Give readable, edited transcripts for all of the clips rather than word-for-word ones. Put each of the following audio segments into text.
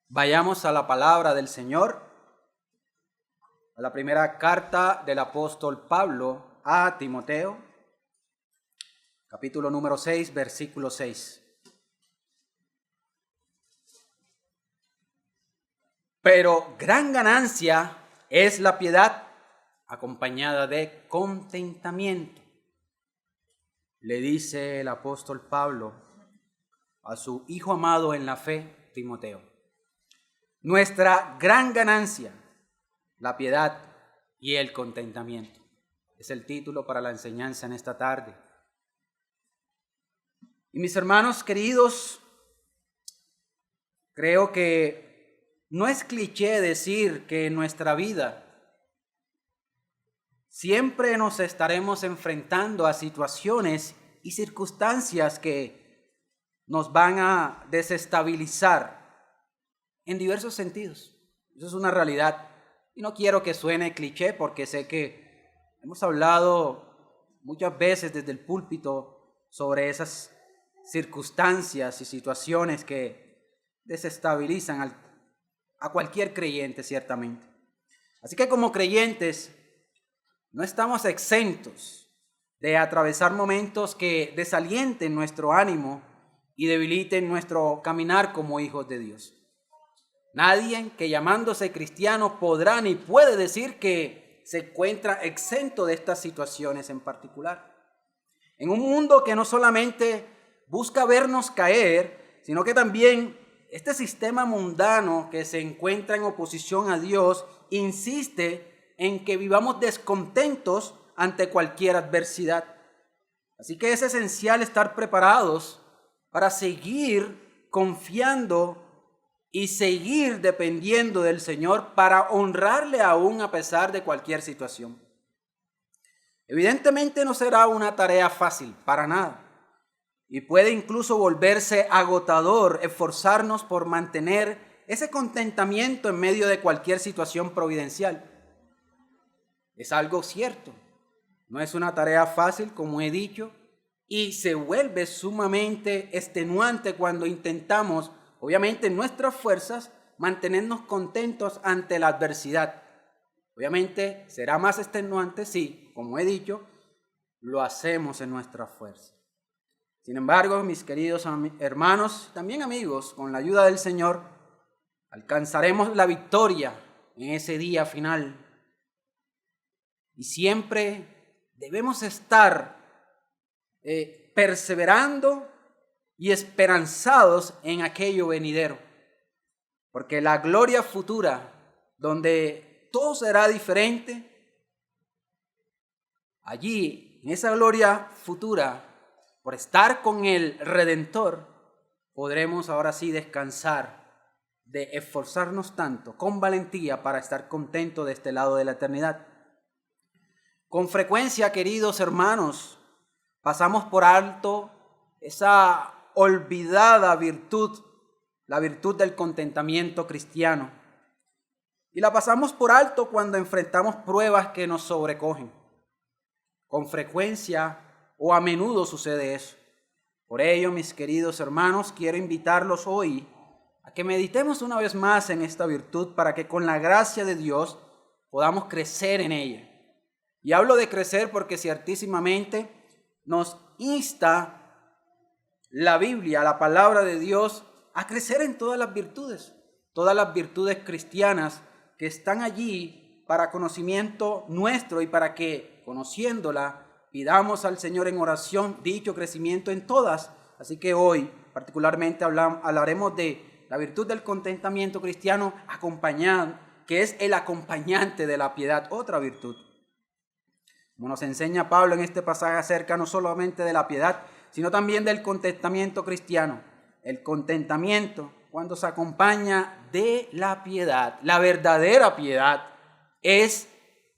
Vayamos a la palabra del Señor, a la primera carta del apóstol Pablo a Timoteo, capítulo número 6, versículo 6. Pero gran ganancia es la piedad acompañada de contentamiento, le dice el apóstol Pablo a su hijo amado en la fe, Timoteo. Nuestra gran ganancia, la piedad y el contentamiento. Es el título para la enseñanza en esta tarde. Y mis hermanos queridos, creo que no es cliché decir que en nuestra vida siempre nos estaremos enfrentando a situaciones y circunstancias que nos van a desestabilizar en diversos sentidos. Eso es una realidad. Y no quiero que suene cliché porque sé que hemos hablado muchas veces desde el púlpito sobre esas circunstancias y situaciones que desestabilizan a cualquier creyente, ciertamente. Así que como creyentes no estamos exentos de atravesar momentos que desalienten nuestro ánimo y debiliten nuestro caminar como hijos de Dios. Nadie que llamándose cristiano podrá ni puede decir que se encuentra exento de estas situaciones en particular. En un mundo que no solamente busca vernos caer, sino que también este sistema mundano que se encuentra en oposición a Dios insiste en que vivamos descontentos ante cualquier adversidad. Así que es esencial estar preparados para seguir confiando y seguir dependiendo del Señor para honrarle aún a pesar de cualquier situación. Evidentemente no será una tarea fácil, para nada. Y puede incluso volverse agotador esforzarnos por mantener ese contentamiento en medio de cualquier situación providencial. Es algo cierto. No es una tarea fácil, como he dicho, y se vuelve sumamente extenuante cuando intentamos, obviamente en nuestras fuerzas, mantenernos contentos ante la adversidad. Obviamente será más extenuante si, como he dicho, lo hacemos en nuestras fuerzas. Sin embargo, mis queridos hermanos, también amigos, con la ayuda del Señor, alcanzaremos la victoria en ese día final. Y siempre debemos estar perseverando y esperanzados en aquello venidero. Porque la gloria futura, donde todo será diferente, allí, en esa gloria futura, por estar con el Redentor, podremos ahora sí descansar de esforzarnos tanto, con valentía, para estar contentos de este lado de la eternidad. Con frecuencia, queridos hermanos, pasamos por alto esa olvidada virtud, la virtud del contentamiento cristiano. Y la pasamos por alto cuando enfrentamos pruebas que nos sobrecogen. Con frecuencia o a menudo sucede eso. Por ello, mis queridos hermanos, quiero invitarlos hoy a que meditemos una vez más en esta virtud para que con la gracia de Dios podamos crecer en ella. Y hablo de crecer porque ciertísimamente nos insta la Biblia, la palabra de Dios, a crecer en todas las virtudes cristianas que están allí para conocimiento nuestro y para que, conociéndola, pidamos al Señor en oración dicho crecimiento en todas. Así que hoy particularmente hablaremos de la virtud del contentamiento cristiano acompañado, que es el acompañante de la piedad, otra virtud. Como nos enseña Pablo en este pasaje acerca no solamente de la piedad, sino también del contentamiento cristiano. El contentamiento, cuando se acompaña de la piedad, la verdadera piedad, es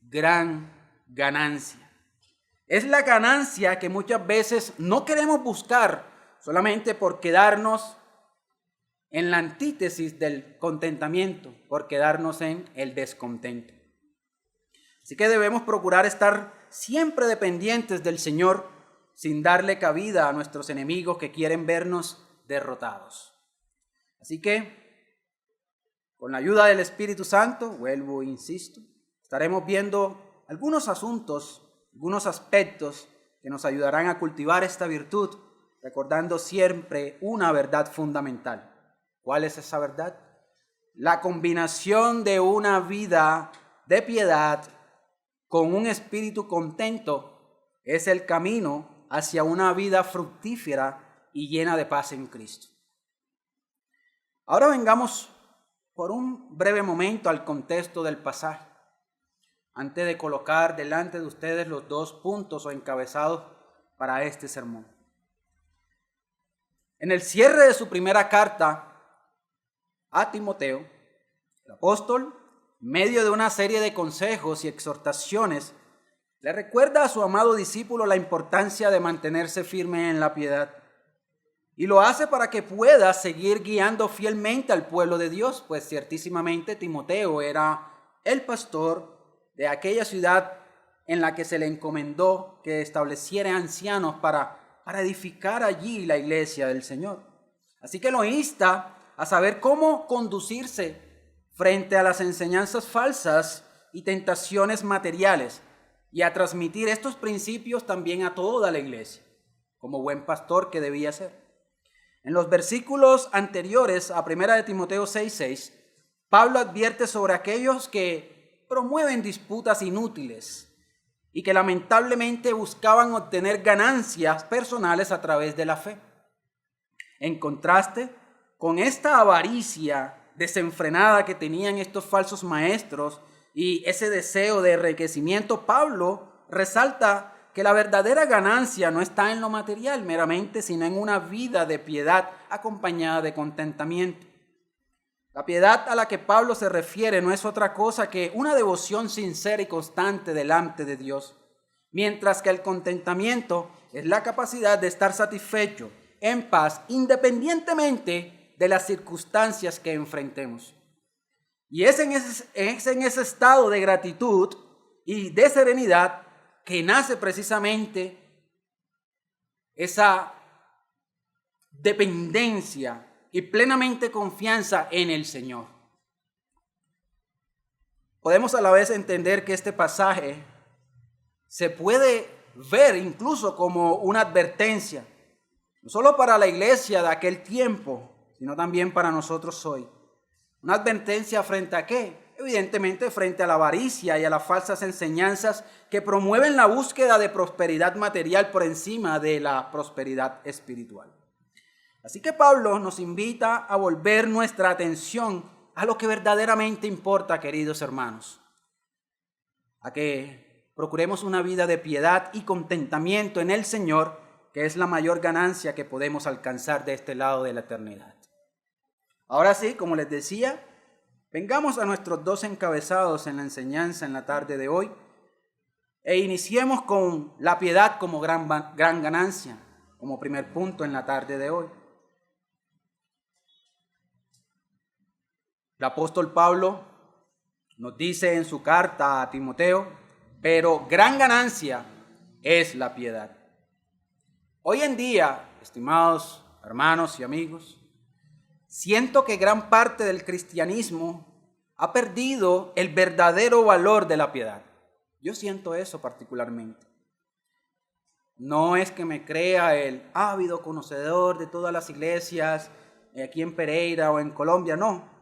gran ganancia. Es la ganancia que muchas veces no queremos buscar solamente por quedarnos en la antítesis del contentamiento, por quedarnos en el descontento. Así que debemos procurar estar siempre dependientes del Señor sin darle cabida a nuestros enemigos que quieren vernos derrotados. Así que Con la ayuda del Espíritu Santo, vuelvo e insisto, estaremos viendo algunos asuntos, algunos aspectos que nos ayudarán a cultivar esta virtud, recordando siempre una verdad fundamental. ¿Cuál es esa verdad? La combinación de una vida de piedad con un espíritu contento es el camino hacia una vida fructífera y llena de paz en Cristo. Ahora vengamos por un breve momento al contexto del pasaje, antes de colocar delante de ustedes los 2 puntos o encabezados para este sermón. En el cierre de su primera carta a Timoteo, el apóstol, en medio de una serie de consejos y exhortaciones, le recuerda a su amado discípulo la importancia de mantenerse firme en la piedad. Y lo hace para que pueda seguir guiando fielmente al pueblo de Dios, pues ciertísimamente Timoteo era el pastor de aquella ciudad en la que se le encomendó que estableciera ancianos para edificar allí la iglesia del Señor. Así que lo insta a saber cómo conducirse frente a las enseñanzas falsas y tentaciones materiales y a transmitir estos principios también a toda la iglesia, como buen pastor que debía ser. En los versículos anteriores a 1 de Timoteo 6:6, Pablo advierte sobre aquellos que promueven disputas inútiles y que lamentablemente buscaban obtener ganancias personales a través de la fe. En contraste con esta avaricia desenfrenada que tenían estos falsos maestros y ese deseo de enriquecimiento, Pablo resalta que la verdadera ganancia no está en lo material meramente, sino en una vida de piedad acompañada de contentamiento. La piedad a la que Pablo se refiere no es otra cosa que una devoción sincera y constante delante de Dios, mientras que el contentamiento es la capacidad de estar satisfecho, en paz, independientemente de las circunstancias que enfrentemos. Y es en ese estado de gratitud y de serenidad que nace precisamente esa dependencia y plenamente confianza en el Señor. Podemos a la vez entender que este pasaje se puede ver incluso como una advertencia, no solo para la iglesia de aquel tiempo, sino también para nosotros hoy. Una advertencia frente a qué? Evidentemente frente a la avaricia y a las falsas enseñanzas que promueven la búsqueda de prosperidad material por encima de la prosperidad espiritual. Así que Pablo nos invita a volver nuestra atención a lo que verdaderamente importa, queridos hermanos, a que procuremos una vida de piedad y contentamiento en el Señor, que es la mayor ganancia que podemos alcanzar de este lado de la eternidad. Ahora sí, como les decía, vengamos a nuestros 2 encabezados en la enseñanza en la tarde de hoy e iniciemos con la piedad como gran ganancia, como primer punto en la tarde de hoy. El apóstol Pablo nos dice en su carta a Timoteo, pero gran ganancia es la piedad. Hoy en día, estimados hermanos y amigos, siento que gran parte del cristianismo ha perdido el verdadero valor de la piedad. Yo siento eso particularmente. No es que me crea el ávido conocedor de todas las iglesias aquí en Pereira o en Colombia, no.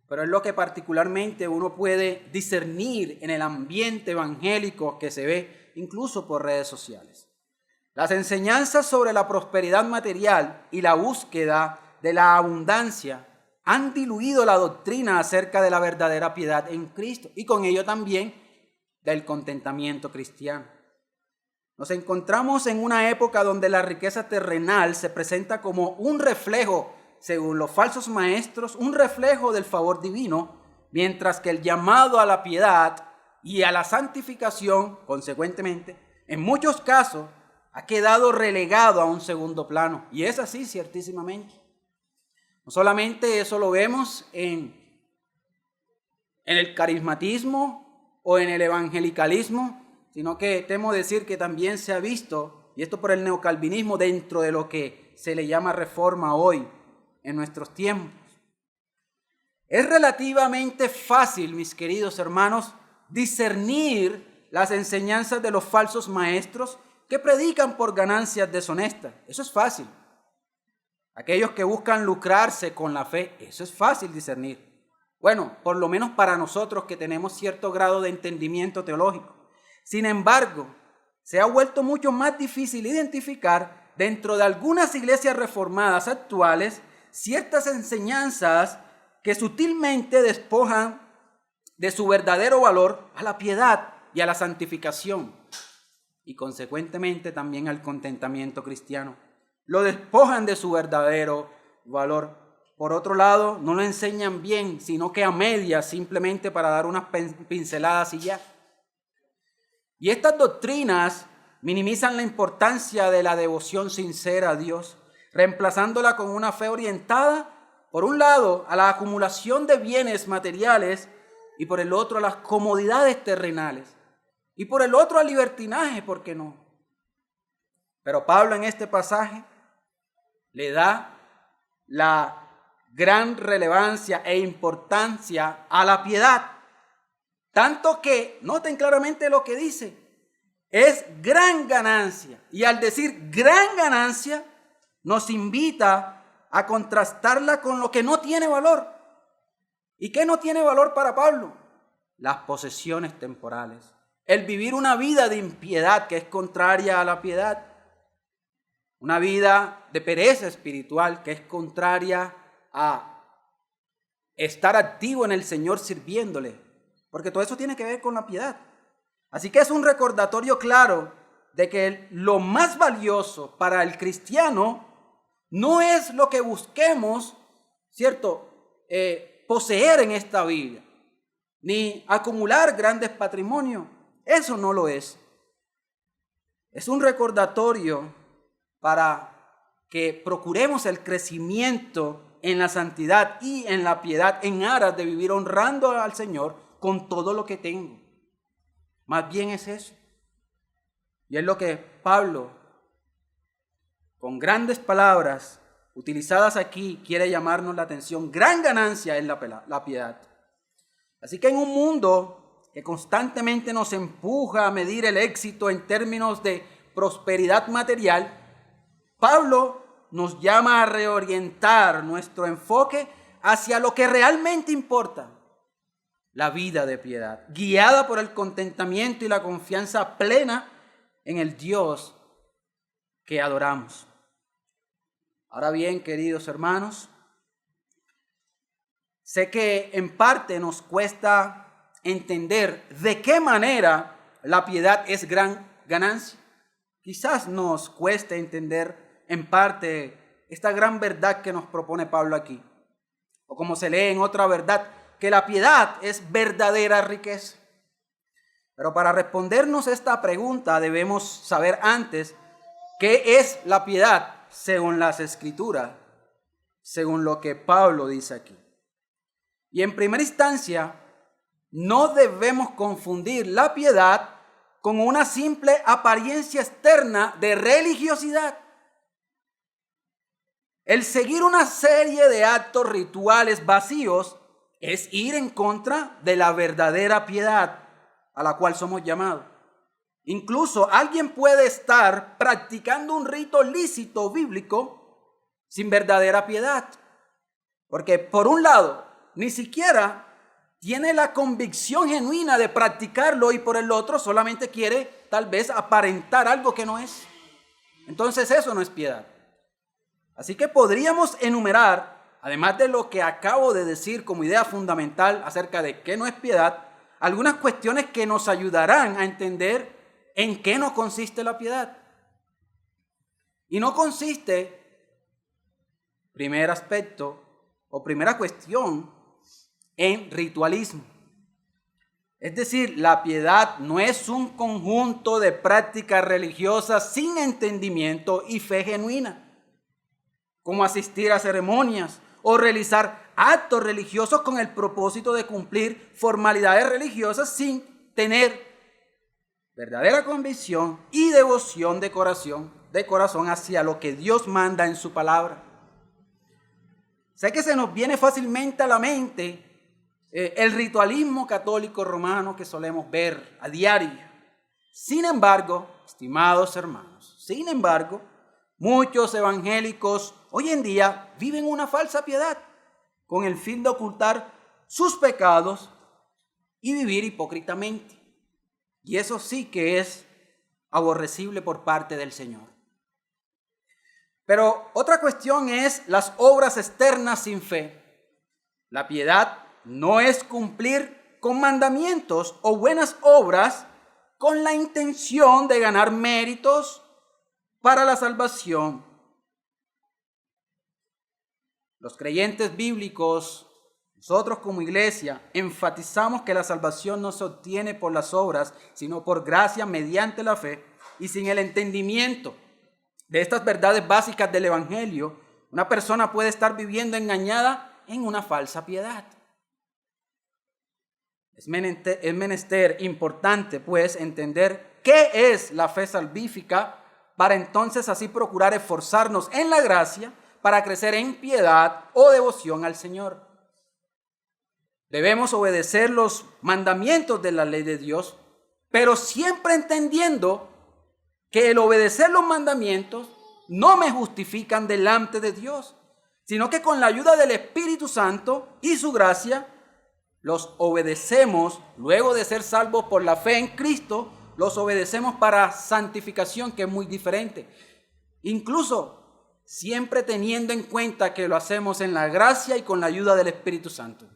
Pero es lo que particularmente uno puede discernir en el ambiente evangélico que se ve incluso por redes sociales. Las enseñanzas sobre la prosperidad material y la búsqueda de la abundancia han diluido la doctrina acerca de la verdadera piedad en Cristo y con ello también del contentamiento cristiano. Nos encontramos en una época donde la riqueza terrenal se presenta como un reflejo, según los falsos maestros, un reflejo del favor divino, mientras que el llamado a la piedad y a la santificación, consecuentemente, en muchos casos ha quedado relegado a un segundo plano. Y es así, ciertísimamente. No solamente eso lo vemos en el carismatismo o en el evangelicalismo, sino que temo decir que también se ha visto, y esto por el neocalvinismo, dentro de lo que se le llama reforma hoy, en nuestros tiempos. Es relativamente fácil, mis queridos hermanos, discernir las enseñanzas de los falsos maestros que predican por ganancias deshonestas. Eso es fácil. Aquellos que buscan lucrarse con la fe, eso es fácil discernir. Bueno, por lo menos para nosotros que tenemos cierto grado de entendimiento teológico. Sin embargo, se ha vuelto mucho más difícil identificar dentro de algunas iglesias reformadas actuales ciertas enseñanzas que sutilmente despojan de su verdadero valor a la piedad y a la santificación y consecuentemente también al contentamiento cristiano. Lo despojan de su verdadero valor. Por otro lado, no lo enseñan bien, sino que a medias, simplemente para dar unas pinceladas y ya. Y estas doctrinas minimizan la importancia de la devoción sincera a Dios, reemplazándola con una fe orientada, por un lado, a la acumulación de bienes materiales y por el otro a las comodidades terrenales y por el otro al libertinaje, ¿por qué no? Pero Pablo en este pasaje le da la gran relevancia e importancia a la piedad, tanto que, noten claramente lo que dice, es gran ganancia. Y al decir gran ganancia, nos invita a contrastarla con lo que no tiene valor. ¿Y qué no tiene valor para Pablo? Las posesiones temporales. El vivir una vida de impiedad que es contraria a la piedad. Una vida de pereza espiritual que es contraria a estar activo en el Señor sirviéndole. Porque todo eso tiene que ver con la piedad. Así que es un recordatorio claro de que lo más valioso para el cristiano no es lo que busquemos, ¿cierto?, poseer en esta vida, ni acumular grandes patrimonios. Eso no lo es. Es un recordatorio para que procuremos el crecimiento en la santidad y en la piedad en aras de vivir honrando al Señor con todo lo que tengo. Más bien es eso. Y es lo que Pablo, con grandes palabras utilizadas aquí, quiere llamarnos la atención. Gran ganancia es la piedad. Así que en un mundo que constantemente nos empuja a medir el éxito en términos de prosperidad material, Pablo nos llama a reorientar nuestro enfoque hacia lo que realmente importa. La vida de piedad, guiada por el contentamiento y la confianza plena en el Dios que adoramos. Ahora bien, queridos hermanos, sé que en parte nos cuesta entender de qué manera la piedad es gran ganancia. Quizás nos cueste entender en parte esta gran verdad que nos propone Pablo aquí. O como se lee en otra verdad, que la piedad es verdadera riqueza. Pero para respondernos esta pregunta debemos saber antes qué es la piedad según las Escrituras, según lo que Pablo dice aquí. Y en primera instancia, no debemos confundir la piedad con una simple apariencia externa de religiosidad. El seguir una serie de actos rituales vacíos es ir en contra de la verdadera piedad a la cual somos llamados. Incluso alguien puede estar practicando un rito lícito bíblico sin verdadera piedad. Porque por un lado, ni siquiera tiene la convicción genuina de practicarlo y por el otro solamente quiere tal vez aparentar algo que no es. Entonces eso no es piedad. Así que podríamos enumerar, además de lo que acabo de decir como idea fundamental acerca de qué no es piedad, algunas cuestiones que nos ayudarán a entender en qué no consiste la piedad. Y no consiste, primer aspecto o primera cuestión, en ritualismo. Es decir, la piedad no es un conjunto de prácticas religiosas sin entendimiento y fe genuina, como asistir a ceremonias o realizar actos religiosos con el propósito de cumplir formalidades religiosas sin tener verdadera convicción y devoción de corazón hacia lo que Dios manda en su palabra. Sé que se nos viene fácilmente a la mente el ritualismo católico romano que solemos ver a diario. Sin embargo, estimados hermanos, muchos evangélicos hoy en día viven una falsa piedad con el fin de ocultar sus pecados y vivir hipócritamente. Y eso sí que es aborrecible por parte del Señor. Pero otra cuestión es las obras externas sin fe. La piedad no es cumplir con mandamientos o buenas obras con la intención de ganar méritos para la salvación. Los creyentes bíblicos, nosotros como iglesia, enfatizamos que la salvación no se obtiene por las obras, sino por gracia mediante la fe, y sin el entendimiento de estas verdades básicas del Evangelio, una persona puede estar viviendo engañada en una falsa piedad. Es menester importante, pues, entender qué es la fe salvífica para entonces así procurar esforzarnos en la gracia para crecer en piedad o devoción al Señor. Debemos obedecer los mandamientos de la ley de Dios, pero siempre entendiendo que el obedecer los mandamientos no me justifican delante de Dios, sino que con la ayuda del Espíritu Santo y su gracia, los obedecemos luego de ser salvos por la fe en Cristo, los obedecemos para santificación, que es muy diferente. Incluso siempre teniendo en cuenta que lo hacemos en la gracia y con la ayuda del Espíritu Santo.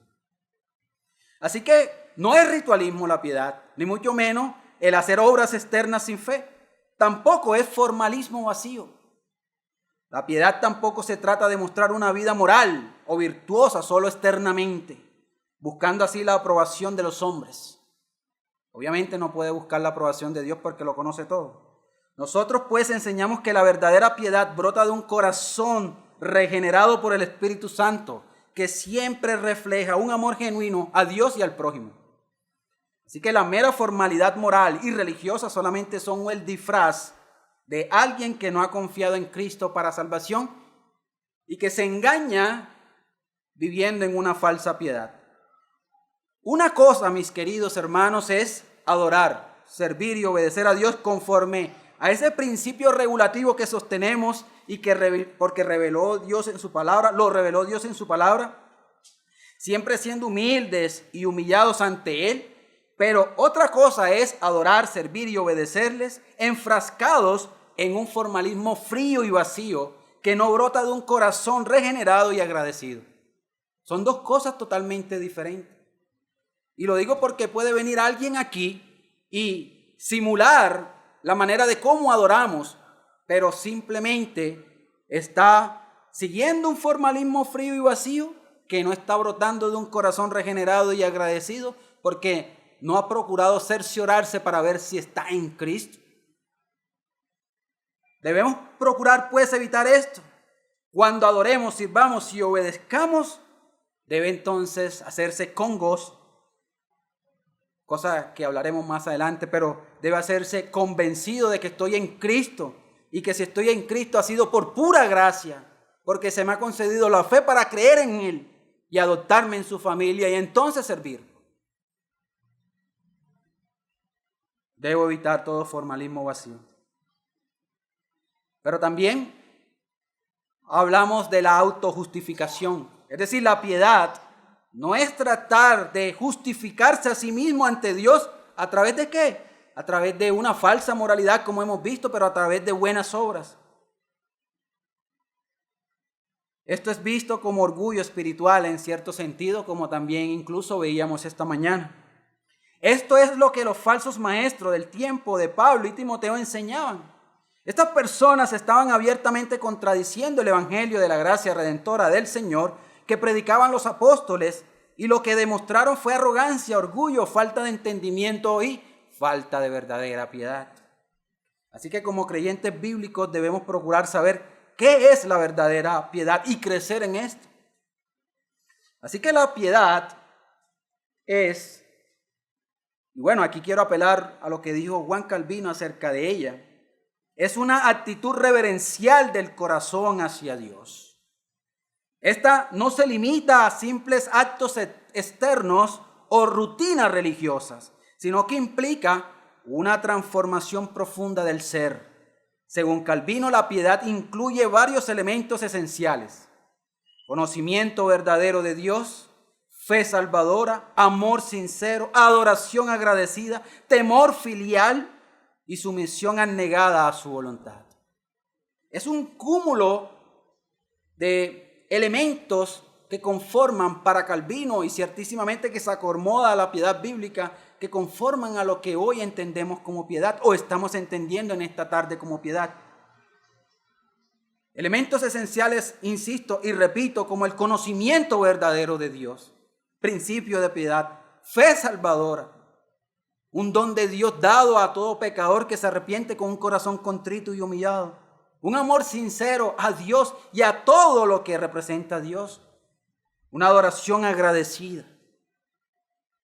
Así que no es ritualismo la piedad, ni mucho menos el hacer obras externas sin fe. Tampoco es formalismo vacío. La piedad tampoco se trata de mostrar una vida moral o virtuosa solo externamente, buscando así la aprobación de los hombres. Obviamente no puede buscar la aprobación de Dios porque lo conoce todo. Nosotros pues enseñamos que la verdadera piedad brota de un corazón regenerado por el Espíritu Santo, que siempre refleja un amor genuino a Dios y al prójimo. Así que la mera formalidad moral y religiosa solamente son el disfraz de alguien que no ha confiado en Cristo para salvación y que se engaña viviendo en una falsa piedad. Una cosa, mis queridos hermanos, es adorar, servir y obedecer a Dios conforme a ese principio regulativo que sostenemos y que porque reveló Dios en su palabra, lo reveló Dios en su palabra, siempre siendo humildes y humillados ante Él. Pero otra cosa es adorar, servir y obedecerles enfrascados en un formalismo frío y vacío que no brota de un corazón regenerado y agradecido. Son dos cosas totalmente diferentes. Y lo digo porque puede venir alguien aquí y simular la manera de cómo adoramos, pero simplemente está siguiendo un formalismo frío y vacío que no está brotando de un corazón regenerado y agradecido porque no ha procurado cerciorarse para ver si está en Cristo. Debemos procurar pues evitar esto. Cuando adoremos, sirvamos y obedezcamos, debe entonces hacerse con gozo, cosa que hablaremos más adelante, pero debe hacerse convencido de que estoy en Cristo y que si estoy en Cristo ha sido por pura gracia, porque se me ha concedido la fe para creer en Él y adoptarme en su familia y entonces servir. Debo evitar todo formalismo vacío. Pero también hablamos de la autojustificación. Es decir, la piedad no es tratar de justificarse a sí mismo ante Dios. ¿A través de qué? A través de una falsa moralidad, como hemos visto, pero a través de buenas obras. Esto es visto como orgullo espiritual en cierto sentido, como también incluso veíamos esta mañana. Esto es lo que los falsos maestros del tiempo de Pablo y Timoteo enseñaban. Estas personas estaban abiertamente contradiciendo el evangelio de la gracia redentora del Señor que predicaban los apóstoles, y lo que demostraron fue arrogancia, orgullo, falta de entendimiento y falta de verdadera piedad. Así que como creyentes bíblicos debemos procurar saber qué es la verdadera piedad y crecer en esto. Así que la piedad es, y bueno, aquí quiero apelar a lo que dijo Juan Calvino acerca de ella, es una actitud reverencial del corazón hacia Dios. Esta no se limita a simples actos externos o rutinas religiosas, sino que implica una transformación profunda del ser. Según Calvino, la piedad incluye varios elementos esenciales: conocimiento verdadero de Dios, fe salvadora, amor sincero, adoración agradecida, temor filial y sumisión abnegada a su voluntad. Es un cúmulo de elementos que conforman para Calvino, y ciertísimamente que se acomoda a la piedad bíblica, que conforman a lo que hoy entendemos como piedad o estamos entendiendo en esta tarde como piedad. Elementos esenciales, insisto y repito, como el conocimiento verdadero de Dios, principio de piedad, fe salvadora, un don de Dios dado a todo pecador que se arrepiente con un corazón contrito y humillado, un amor sincero a Dios y a todo lo que representa a Dios, una adoración agradecida,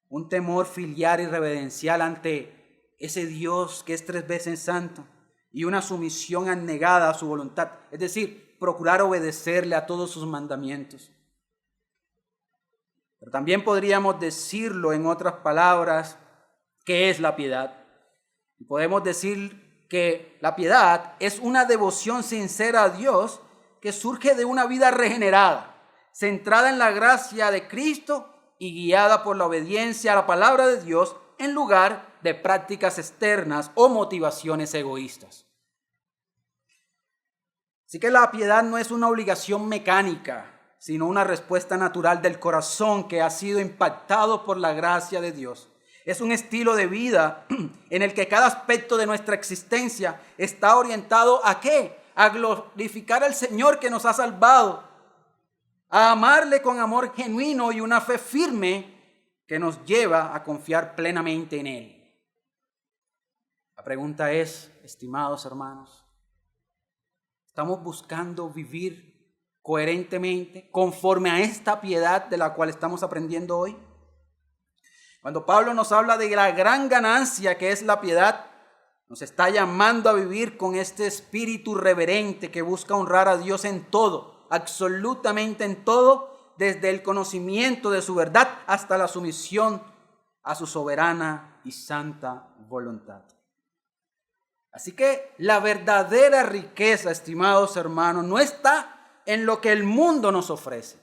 un temor filial y reverencial ante ese Dios que es 3 veces santo, y una sumisión abnegada a su voluntad, es decir, procurar obedecerle a todos sus mandamientos. Pero también podríamos decirlo en otras palabras, ¿qué es la piedad? Y podemos decir que la piedad es una devoción sincera a Dios que surge de una vida regenerada, centrada en la gracia de Cristo y guiada por la obediencia a la palabra de Dios en lugar de prácticas externas o motivaciones egoístas. Así que la piedad no es una obligación mecánica, sino una respuesta natural del corazón que ha sido impactado por la gracia de Dios. Es un estilo de vida en el que cada aspecto de nuestra existencia está orientado ¿a qué? A glorificar al Señor que nos ha salvado, a amarle con amor genuino y una fe firme que nos lleva a confiar plenamente en Él. La pregunta es, estimados hermanos, ¿estamos buscando vivir coherentemente conforme a esta piedad de la cual estamos aprendiendo hoy? Cuando Pablo nos habla de la gran ganancia que es la piedad, nos está llamando a vivir con este espíritu reverente que busca honrar a Dios en todo, absolutamente en todo, desde el conocimiento de su verdad hasta la sumisión a su soberana y santa voluntad. Así que la verdadera riqueza, estimados hermanos, no está en lo que el mundo nos ofrece,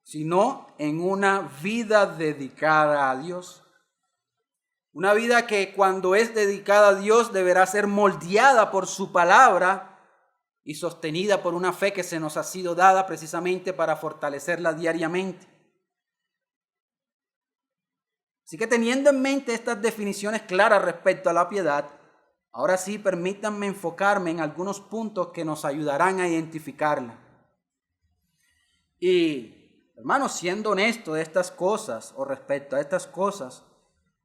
sino en una vida dedicada a Dios. Una vida que cuando es dedicada a Dios deberá ser moldeada por su palabra y sostenida por una fe que se nos ha sido dada precisamente para fortalecerla diariamente. Así que teniendo en mente estas definiciones claras respecto a la piedad, ahora sí permítanme enfocarme en algunos puntos que nos ayudarán a identificarla. Y, hermanos, siendo honesto de estas cosas o respecto a estas cosas,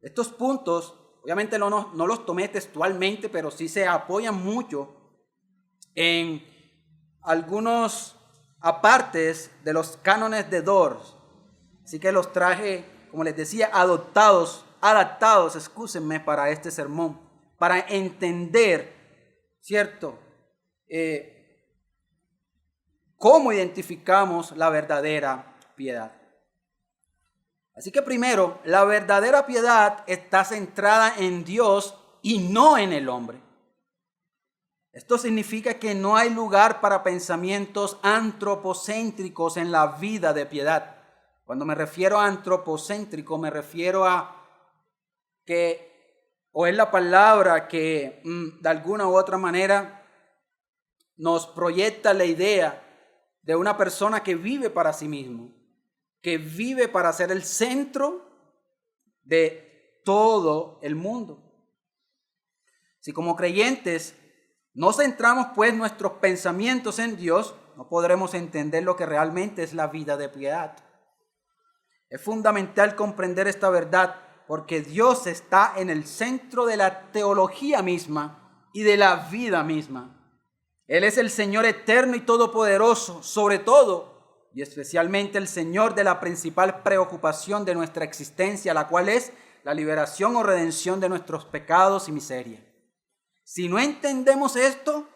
estos puntos, obviamente no los tomé textualmente, pero sí se apoyan mucho en algunos apartes de los cánones de Dors. Así que los traje, como les decía, adaptados, excúsenme, para este sermón, para entender, ¿cierto? ¿Cómo identificamos la verdadera piedad? Así que primero, la verdadera piedad está centrada en Dios y no en el hombre. Esto significa que no hay lugar para pensamientos antropocéntricos en la vida de piedad. Cuando me refiero a antropocéntrico, me refiero a o es la palabra que de alguna u otra manera nos proyecta la idea de una persona que vive para sí mismo, que vive para ser el centro de todo el mundo. Si como creyentes no centramos pues nuestros pensamientos en Dios, no podremos entender lo que realmente es la vida de piedad. Es fundamental comprender esta verdad porque Dios está en el centro de la teología misma y de la vida misma. Él es el Señor eterno y todopoderoso, sobre todo y especialmente el Señor de la principal preocupación de nuestra existencia, la cual es la liberación o redención de nuestros pecados y miseria. Si no entendemos esto,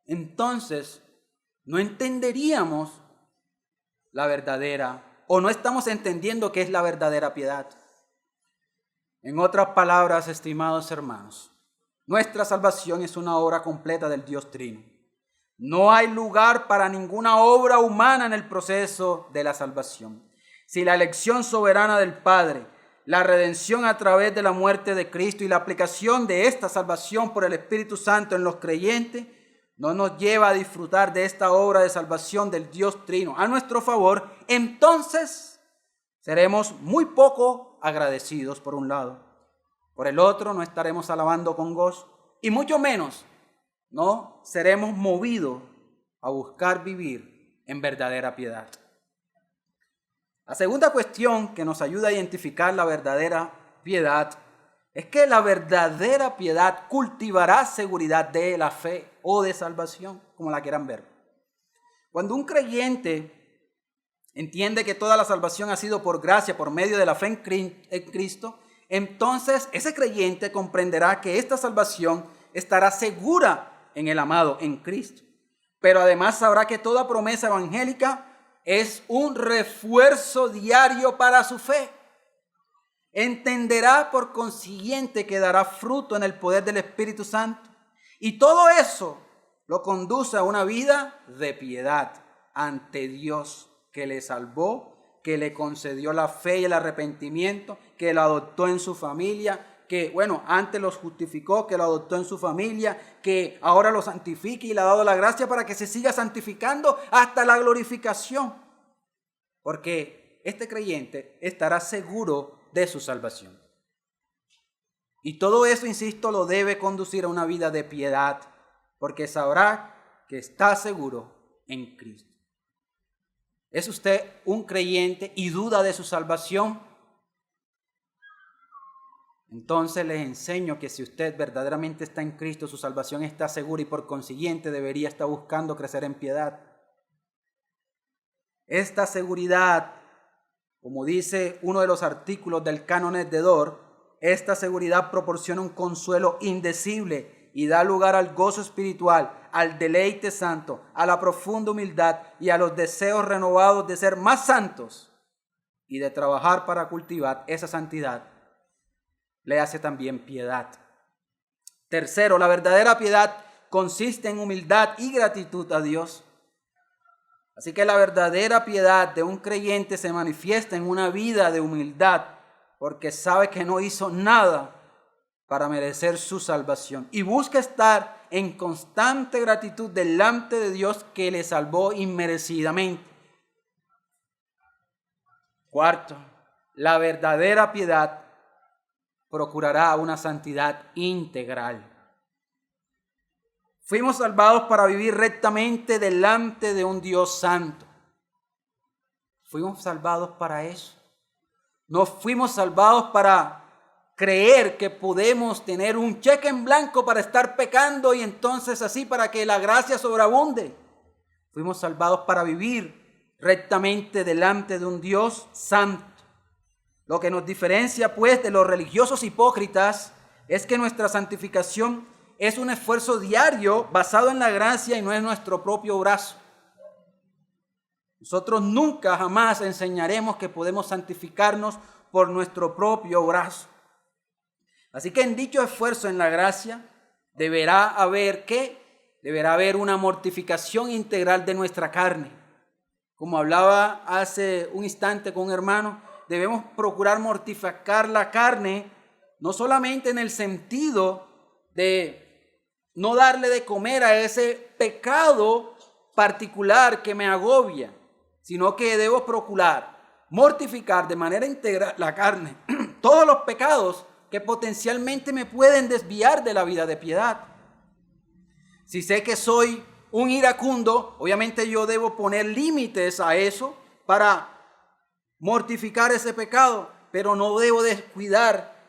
entonces no entenderíamos la verdadera, o no estamos entendiendo qué es la verdadera piedad. En otras palabras, estimados hermanos, nuestra salvación es una obra completa del Dios Trino. No hay lugar para ninguna obra humana en el proceso de la salvación. Si la elección soberana del Padre, la redención a través de la muerte de Cristo y la aplicación de esta salvación por el Espíritu Santo en los creyentes no nos lleva a disfrutar de esta obra de salvación del Dios Trino a nuestro favor, entonces seremos muy poco agradecidos por un lado. Por el otro, no estaremos alabando con gozo y mucho menos no seremos movidos a buscar vivir en verdadera piedad. La segunda cuestión que nos ayuda a identificar la verdadera piedad es que la verdadera piedad cultivará seguridad de la fe o de salvación, como la quieran ver. Cuando un creyente entiende que toda la salvación ha sido por gracia, por medio de la fe en Cristo, entonces ese creyente comprenderá que esta salvación estará segura en el amado, en Cristo. Pero además sabrá que toda promesa evangélica es un refuerzo diario para su fe. Entenderá por consiguiente que dará fruto en el poder del Espíritu Santo. Y todo eso lo conduce a una vida de piedad ante Dios, que le salvó, que le concedió la fe y el arrepentimiento, que lo adoptó en su familia, que antes los justificó, que lo adoptó en su familia, que ahora lo santifique y le ha dado la gracia para que se siga santificando hasta la glorificación. Porque este creyente estará seguro de su salvación. Y todo eso, insisto, lo debe conducir a una vida de piedad, porque sabrá que está seguro en Cristo. ¿Es usted un creyente y duda de su salvación? Entonces les enseño que si usted verdaderamente está en Cristo, su salvación está segura y por consiguiente debería estar buscando crecer en piedad. Esta seguridad, como dice uno de los artículos del Cánones de Dort, esta seguridad proporciona un consuelo indecible y da lugar al gozo espiritual, al deleite santo, a la profunda humildad y a los deseos renovados de ser más santos y de trabajar para cultivar esa santidad. Le hace también piedad. Tercero, la verdadera piedad consiste en humildad y gratitud a Dios. Así que la verdadera piedad de un creyente se manifiesta en una vida de humildad, porque sabe que no hizo nada para merecer su salvación y busca estar en constante gratitud delante de Dios que le salvó inmerecidamente. Cuarto, la verdadera piedad procurará una santidad integral. Fuimos salvados para vivir rectamente delante de un Dios santo. Fuimos salvados para eso. No fuimos salvados para creer que podemos tener un cheque en blanco para estar pecando y entonces así para que la gracia sobreabunde. Fuimos salvados para vivir rectamente delante de un Dios santo. Lo que nos diferencia pues de los religiosos hipócritas es que nuestra santificación es un esfuerzo diario basado en la gracia y no en nuestro propio brazo. Nosotros nunca jamás enseñaremos que podemos santificarnos por nuestro propio brazo. Así que en dicho esfuerzo en la gracia deberá haber una mortificación integral de nuestra carne. Como hablaba hace un instante con un hermano, debemos procurar mortificar la carne, no solamente en el sentido de no darle de comer a ese pecado particular que me agobia, sino que debo procurar mortificar de manera integral la carne, todos los pecados que potencialmente me pueden desviar de la vida de piedad. Si sé que soy un iracundo, obviamente yo debo poner límites a eso para mortificar ese pecado, pero no debo descuidar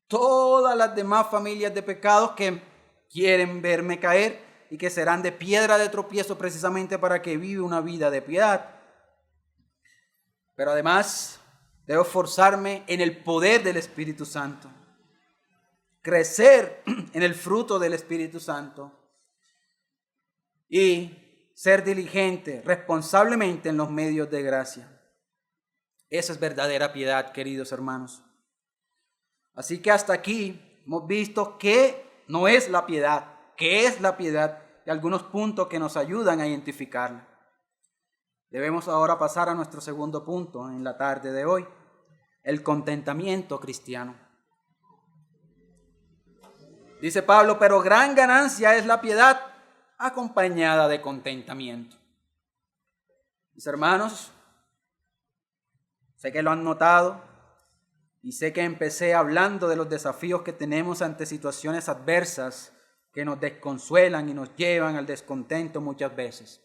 todas las demás familias de pecados que quieren verme caer y que serán de piedra de tropiezo precisamente para que viva una vida de piedad. Pero además debo esforzarme en el poder del Espíritu Santo, crecer en el fruto del Espíritu Santo y ser diligente responsablemente en los medios de gracia. Esa es verdadera piedad, queridos hermanos. Así que hasta aquí hemos visto qué no es la piedad, qué es la piedad y algunos puntos que nos ayudan a identificarla. Debemos ahora pasar a nuestro segundo punto en la tarde de hoy, el contentamiento cristiano. Dice Pablo, pero gran ganancia es la piedad acompañada de contentamiento. Mis hermanos, sé que lo han notado y sé que empecé hablando de los desafíos que tenemos ante situaciones adversas que nos desconsuelan y nos llevan al descontento muchas veces.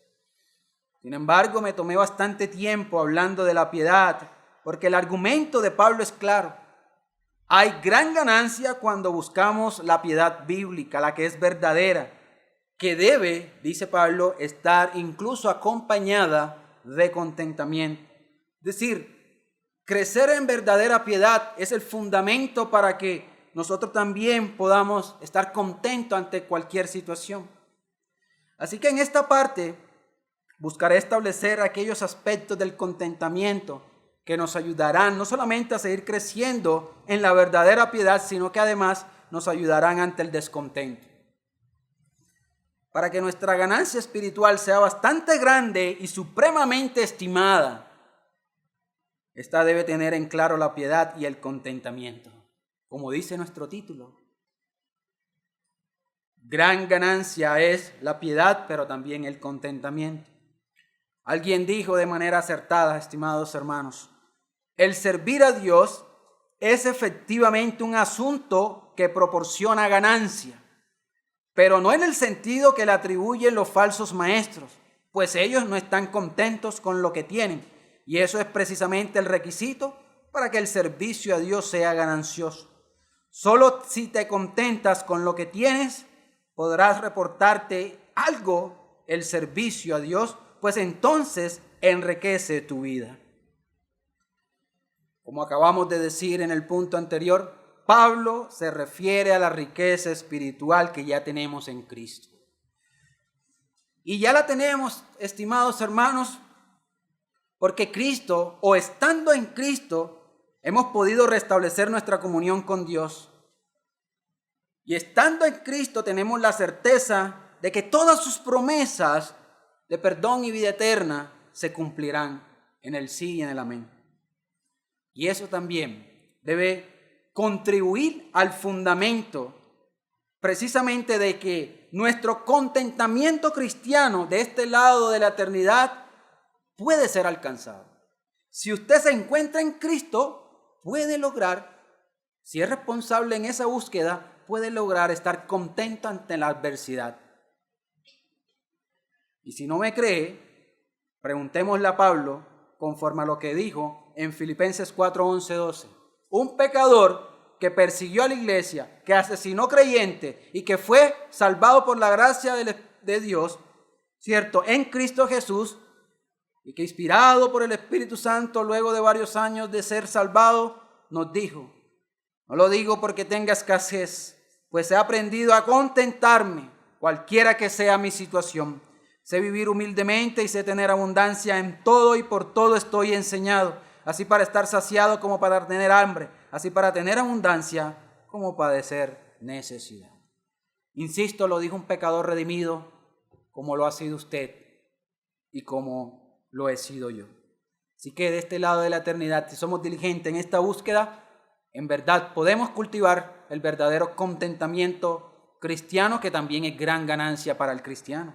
Sin embargo, me tomé bastante tiempo hablando de la piedad, porque el argumento de Pablo es claro. Hay gran ganancia cuando buscamos la piedad bíblica, la que es verdadera, que debe, dice Pablo, estar incluso acompañada de contentamiento. Es decir, crecer en verdadera piedad es el fundamento para que nosotros también podamos estar contentos ante cualquier situación. Así que en esta parte buscaré establecer aquellos aspectos del contentamiento que nos ayudarán no solamente a seguir creciendo en la verdadera piedad, sino que además nos ayudarán ante el descontento. Para que nuestra ganancia espiritual sea bastante grande y supremamente estimada, esta debe tener en claro la piedad y el contentamiento, como dice nuestro título. Gran ganancia es la piedad, pero también el contentamiento. Alguien dijo de manera acertada, estimados hermanos, el servir a Dios es efectivamente un asunto que proporciona ganancia, pero no en el sentido que le atribuyen los falsos maestros, pues ellos no están contentos con lo que tienen, y eso es precisamente el requisito para que el servicio a Dios sea ganancioso. Solo si te contentas con lo que tienes, podrás reportarte algo el servicio a Dios, pues entonces enriquece tu vida. Como acabamos de decir en el punto anterior, Pablo se refiere a la riqueza espiritual que ya tenemos en Cristo. Y ya la tenemos, estimados hermanos, porque Cristo, o estando en Cristo, hemos podido restablecer nuestra comunión con Dios. Y estando en Cristo tenemos la certeza de que todas sus promesas de perdón y vida eterna se cumplirán en el sí y en el amén. Y eso también debe contribuir al fundamento precisamente de que nuestro contentamiento cristiano de este lado de la eternidad puede ser alcanzado. Si usted se encuentra en Cristo, puede lograr, si es responsable en esa búsqueda, puede lograr estar contento ante la adversidad. Y si no me cree, preguntémosle a Pablo conforme a lo que dijo en Filipenses 4, 11, 12. Un pecador que persiguió a la iglesia, que asesinó creyentes y que fue salvado por la gracia de Dios, ¿cierto? En Cristo Jesús, y que inspirado por el Espíritu Santo, luego de varios años de ser salvado, nos dijo, no lo digo porque tenga escasez, pues he aprendido a contentarme, cualquiera que sea mi situación. Sé vivir humildemente y sé tener abundancia en todo y por todo estoy enseñado, así para estar saciado como para tener hambre, así para tener abundancia como padecer necesidad. Insisto, lo dijo un pecador redimido, como lo ha sido usted y como lo he sido yo. Así que de este lado de la eternidad, si somos diligentes en esta búsqueda, en verdad podemos cultivar el verdadero contentamiento cristiano, que también es gran ganancia para el cristiano.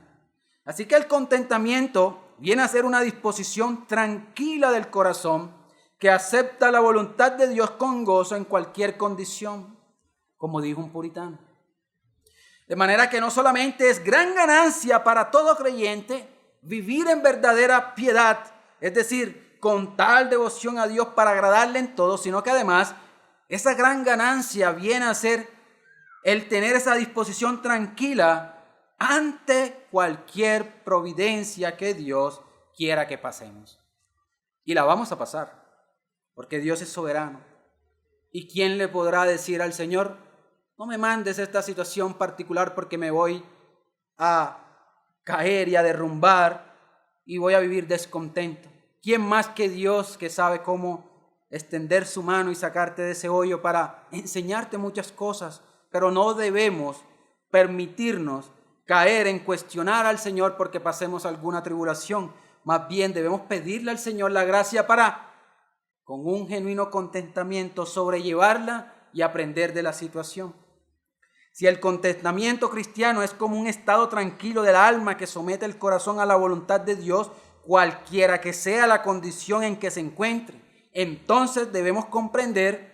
Así que el contentamiento viene a ser una disposición tranquila del corazón que acepta la voluntad de Dios con gozo en cualquier condición, como dijo un puritano. De manera que no solamente es gran ganancia para todo creyente vivir en verdadera piedad, es decir, con tal devoción a Dios para agradarle en todo, sino que además esa gran ganancia viene a ser el tener esa disposición tranquila ante cualquier providencia que Dios quiera que pasemos. Y la vamos a pasar, porque Dios es soberano. ¿Y quién le podrá decir al Señor, no me mandes esta situación particular porque me voy a caer y a derrumbar y voy a vivir descontento. ¿Quién más que Dios que sabe cómo extender su mano y sacarte de ese hoyo para enseñarte muchas cosas? Pero no debemos permitirnos caer en cuestionar al Señor porque pasemos alguna tribulación. Más bien debemos pedirle al Señor la gracia para, con un genuino contentamiento, sobrellevarla y aprender de la situación. Si el contentamiento cristiano es como un estado tranquilo del alma que somete el corazón a la voluntad de Dios, cualquiera que sea la condición en que se encuentre, entonces debemos comprender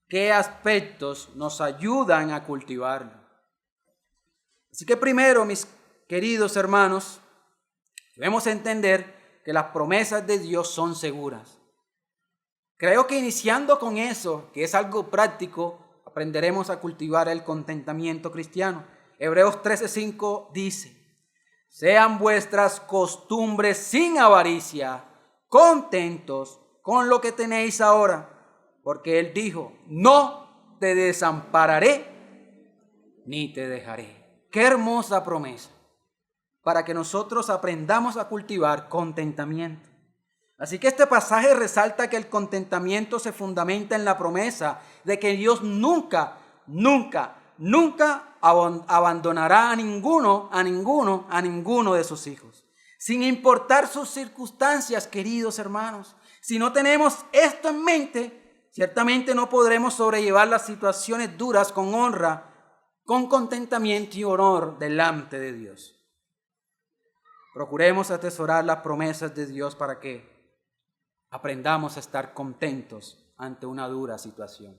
qué aspectos nos ayudan a cultivarlo. Así que primero, mis queridos hermanos, debemos entender que las promesas de Dios son seguras. Creo que iniciando con eso, que es algo práctico, aprenderemos a cultivar el contentamiento cristiano. Hebreos 13:5 dice: sean vuestras costumbres sin avaricia, contentos con lo que tenéis ahora, porque Él dijo: no te desampararé ni te dejaré. Qué hermosa promesa para que nosotros aprendamos a cultivar contentamiento. Así que este pasaje resalta que el contentamiento se fundamenta en la promesa de que Dios nunca abandonará a ninguno de sus hijos. Sin importar sus circunstancias, queridos hermanos. Si no tenemos esto en mente, ciertamente no podremos sobrellevar las situaciones duras con honra, con contentamiento y honor delante de Dios. Procuremos atesorar las promesas de Dios para que aprendamos a estar contentos ante una dura situación.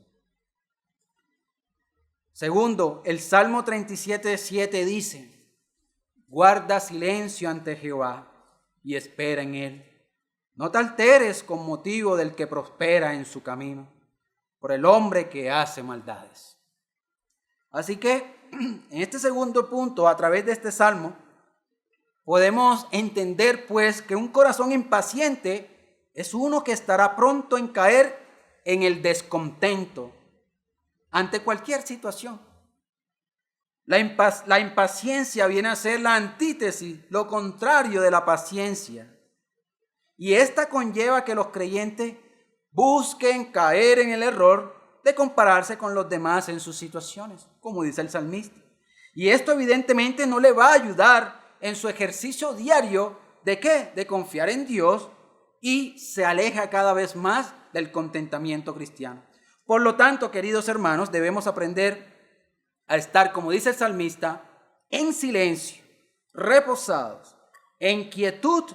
Segundo, el Salmo 37:7 dice: guarda silencio ante Jehová y espera en Él. No te alteres con motivo del que prospera en su camino, por el hombre que hace maldades. Así que, en este segundo punto, a través de este Salmo, podemos entender pues que un corazón impaciente es uno que estará pronto en caer en el descontento ante cualquier situación. La impaciencia viene a ser la antítesis, lo contrario de la paciencia. Y esta conlleva que los creyentes busquen caer en el error de compararse con los demás en sus situaciones, como dice el salmista. Y esto evidentemente no le va a ayudar en su ejercicio diario ¿de qué? De confiar en Dios, y se aleja cada vez más del contentamiento cristiano. Por lo tanto, queridos hermanos, debemos aprender a estar, como dice el salmista, en silencio, reposados, en quietud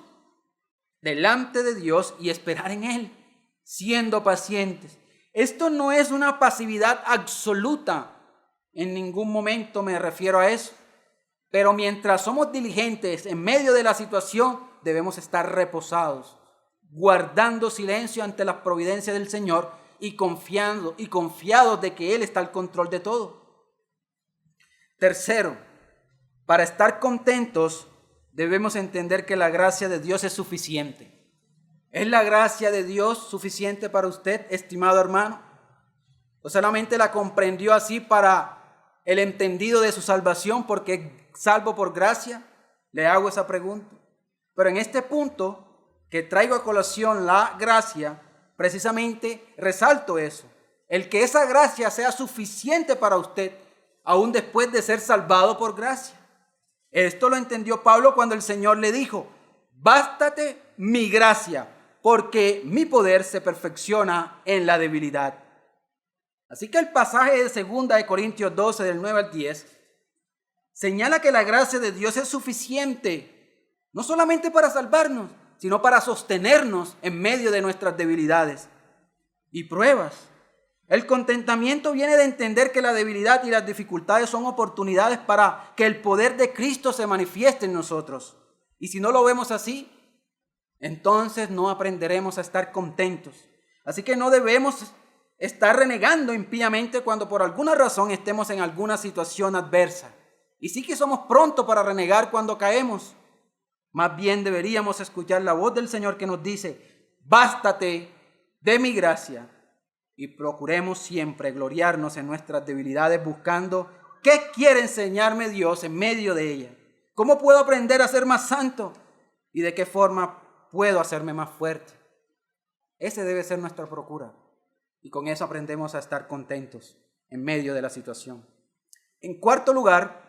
delante de Dios y esperar en Él, siendo pacientes. Esto no es una pasividad absoluta, en ningún momento me refiero a eso, pero mientras somos diligentes en medio de la situación, debemos estar reposados, guardando silencio ante la providencia del Señor y confiados de que Él está al control de todo. Tercero, para estar contentos debemos entender que la gracia de Dios es suficiente. ¿Es la gracia de Dios suficiente para usted, estimado hermano? ¿O solamente la comprendió así para el entendido de su salvación porque es salvo por gracia? Le hago esa pregunta. Pero en este punto que traigo a colación la gracia, precisamente resalto eso. El que esa gracia sea suficiente para usted, aún después de ser salvado por gracia. Esto lo entendió Pablo cuando el Señor le dijo: bástate mi gracia, porque mi poder se perfecciona en la debilidad. Así que el pasaje de 2 de Corintios 12, del 9 al 10, señala que la gracia de Dios es suficiente, no solamente para salvarnos, sino para sostenernos en medio de nuestras debilidades y pruebas. El contentamiento viene de entender que la debilidad y las dificultades son oportunidades para que el poder de Cristo se manifieste en nosotros. Y si no lo vemos así, entonces no aprenderemos a estar contentos. Así que no debemos estar renegando impíamente cuando por alguna razón estemos en alguna situación adversa. Y sí que somos prontos para renegar cuando caemos. Más bien deberíamos escuchar la voz del Señor que nos dice: bástate de mi gracia. Y procuremos siempre gloriarnos en nuestras debilidades buscando qué quiere enseñarme Dios en medio de ella. ¿Cómo puedo aprender a ser más santo? ¿Y de qué forma puedo hacerme más fuerte? Ese debe ser nuestra procura. Y con eso aprendemos a estar contentos en medio de la situación. En cuarto lugar,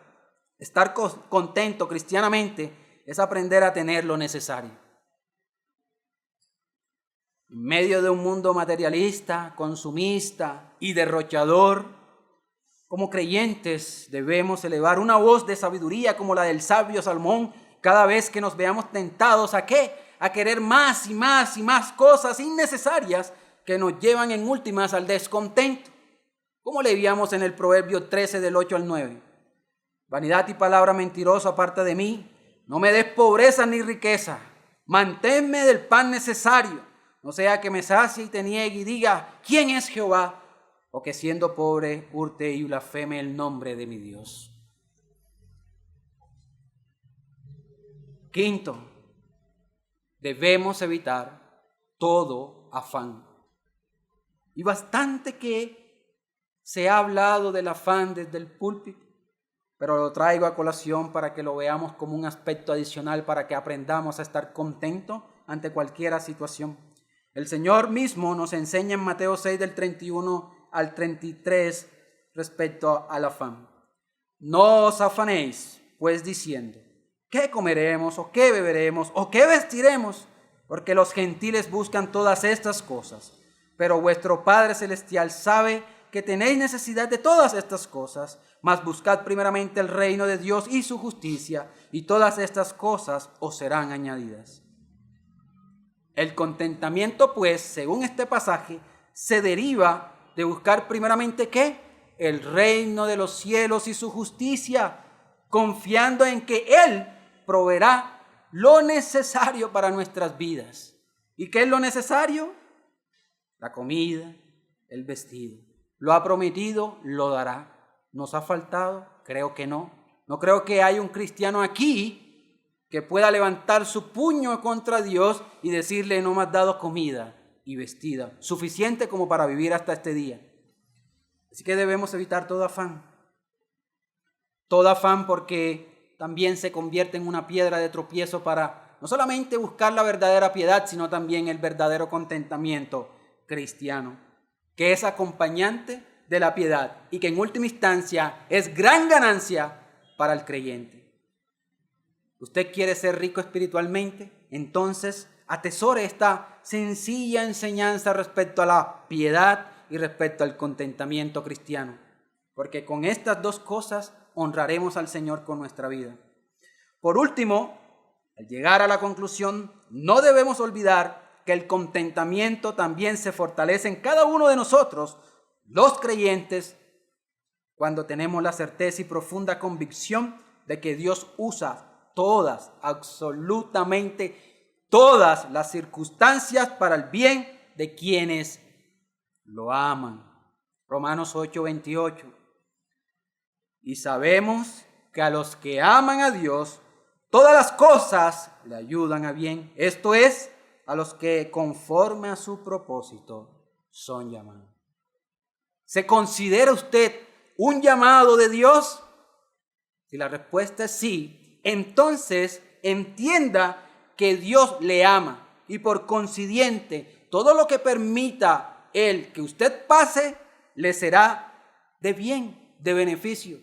estar contento cristianamente es aprender a tener lo necesario. En medio de un mundo materialista, consumista y derrochador, como creyentes debemos elevar una voz de sabiduría como la del sabio Salomón cada vez que nos veamos tentados ¿a qué? A querer más y más y más cosas innecesarias que nos llevan en últimas al descontento. Como leíamos en el Proverbio 13 del 8 al 9. Vanidad y palabra mentirosa aparte de mí, no me des pobreza ni riqueza, manténme del pan necesario, no sea que me sacie y te niegue y diga, ¿quién es Jehová? O que siendo pobre hurte y blasfeme el nombre de mi Dios. Quinto, debemos evitar todo afán. Y bastante que se ha hablado del afán desde el púlpito, pero lo traigo a colación para que lo veamos como un aspecto adicional para que aprendamos a estar contentos ante cualquier situación. El Señor mismo nos enseña en Mateo 6 del 31 al 33 respecto al afán. No os afanéis, pues diciendo, ¿qué comeremos o qué beberemos o qué vestiremos? Porque los gentiles buscan todas estas cosas, pero vuestro Padre Celestial sabe que tenéis necesidad de todas estas cosas, mas buscad primeramente el reino de Dios y su justicia, y todas estas cosas os serán añadidas. El contentamiento, pues, según este pasaje, se deriva de buscar primeramente ¿qué? El reino de los cielos y su justicia, confiando en que Él proveerá lo necesario para nuestras vidas. ¿Y qué es lo necesario? La comida, el vestido. ¿Lo ha prometido? Lo dará. ¿Nos ha faltado? Creo que no. No creo que haya un cristiano aquí que pueda levantar su puño contra Dios y decirle no me has dado comida y vestida, suficiente como para vivir hasta este día. Así que debemos evitar todo afán. Todo afán porque también se convierte en una piedra de tropiezo para no solamente buscar la verdadera piedad, sino también el verdadero contentamiento cristiano, que es acompañante de la piedad y que en última instancia es gran ganancia para el creyente. ¿Usted quiere ser rico espiritualmente? Entonces atesore esta sencilla enseñanza respecto a la piedad y respecto al contentamiento cristiano, porque con estas dos cosas honraremos al Señor con nuestra vida. Por último, al llegar a la conclusión, no debemos olvidar que el contentamiento también se fortalece en cada uno de nosotros, los creyentes, cuando tenemos la certeza y profunda convicción de que Dios usa todas, absolutamente todas las circunstancias para el bien de quienes lo aman. Romanos 8:28. Y sabemos que a los que aman a Dios, todas las cosas le ayudan a bien. Esto es, a los que conforme a su propósito son llamados. ¿Se considera usted un llamado de Dios? Si la respuesta es sí, entonces entienda que Dios le ama y por consiguiente todo lo que permita Él que usted pase le será de bien, de beneficio.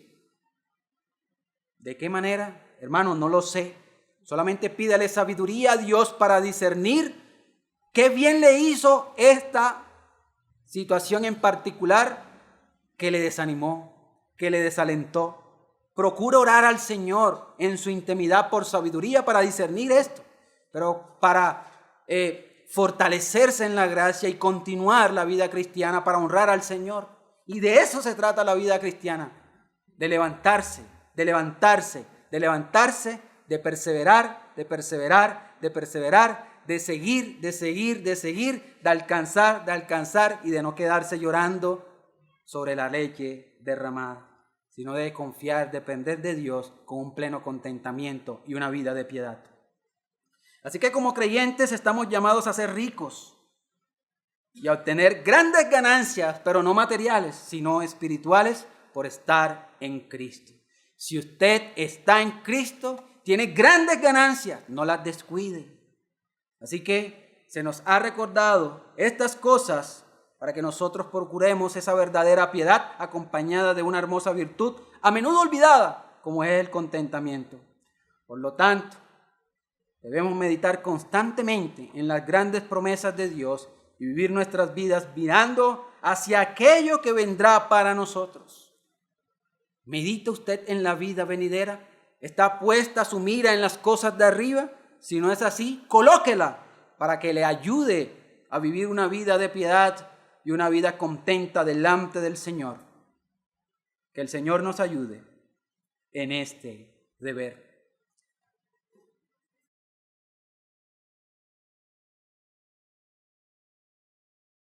¿De qué manera? Hermano, no lo sé. Solamente pídale sabiduría a Dios para discernir qué bien le hizo esta situación en particular que le desanimó, que le desalentó. Procura orar al Señor en su intimidad por sabiduría para discernir esto, pero para fortalecerse en la gracia y continuar la vida cristiana para honrar al Señor. Y de eso se trata la vida cristiana, de levantarse, de levantarse, de levantarse, de perseverar, de perseverar, de perseverar, de seguir, de seguir, de seguir, de alcanzar y de no quedarse llorando sobre la leche derramada, sino de confiar, depender de Dios con un pleno contentamiento y una vida de piedad. Así que como creyentes estamos llamados a ser ricos y a obtener grandes ganancias, pero no materiales, sino espirituales, por estar en Cristo. Si usted está en Cristo, tiene grandes ganancias, no las descuide. Así que se nos ha recordado estas cosas para que nosotros procuremos esa verdadera piedad acompañada de una hermosa virtud, a menudo olvidada, como es el contentamiento. Por lo tanto, debemos meditar constantemente en las grandes promesas de Dios y vivir nuestras vidas mirando hacia aquello que vendrá para nosotros. ¿Medita usted en la vida venidera? ¿Está puesta su mira en las cosas de arriba? Si no es así, colóquela para que le ayude a vivir una vida de piedad y una vida contenta delante del Señor. Que el Señor nos ayude en este deber.